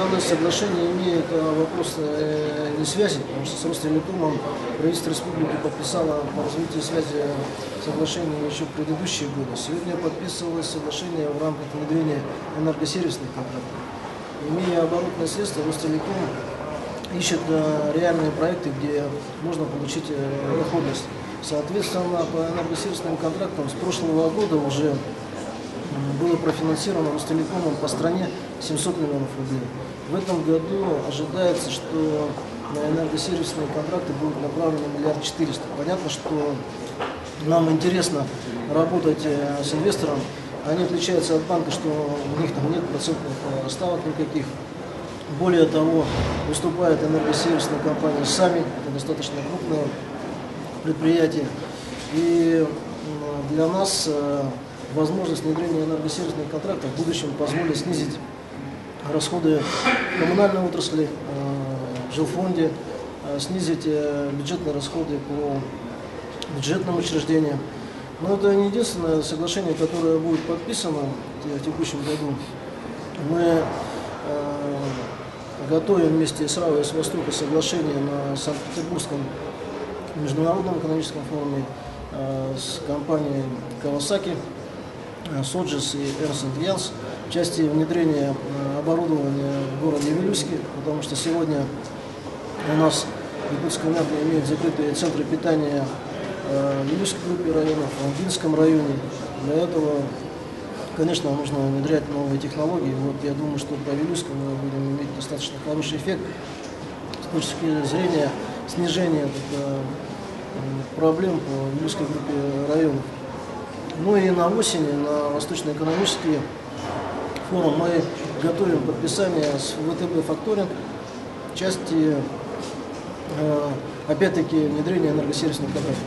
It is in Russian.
данное соглашение имеет вопрос не связи, потому что с Ростелекомом правительство республики подписало по развитию связи соглашение еще в предыдущие годы. Сегодня подписывалось соглашение в рамках внедрения энергосервисных контрактов. Имея оборотное средство, Ростелеком ищет реальные проекты, где можно получить доходность. Соответственно, по энергосервисным контрактам с прошлого года уже было профинансировано Ростелекомом по стране 700 миллионов рублей. В этом году ожидается, что на энергосервисные контракты будут направлены 1 400 000 000. Понятно, что нам интересно работать с инвестором. Они отличаются от банка, что у них там нет процентных ставок никаких. Более того, выступают энергосервисные компании сами, это достаточно крупные предприятия. И для нас возможность внедрения энергосервисных контрактов в будущем позволит снизить расходы коммунальной отрасли, в жилфонде, снизить бюджетные расходы по бюджетным учреждениям. Но это не единственное соглашение, которое будет подписано в текущем году. Мы готовим вместе с РАО и с Востока соглашение на Санкт-Петербургском международном экономическом форуме с компанией Kawasaki, Sojitz и Ernst & Young в части внедрения оборудования в городе Вилюйске, потому что сегодня у нас Якутская энергия имеет закрытые центры питания в Вилюйской группе районов, в Ангинском районе. Для этого, конечно, нужно внедрять новые технологии. Вот я думаю, что по Вилюйску мы будем иметь достаточно хороший эффект с точки зрения снижения проблем по Вилюйской группе районов. Ну и на осени, на Восточно-экономический форум мы готовим подписание с ВТБ Факторинг в части, опять-таки, внедрения энергосервисных контрактов.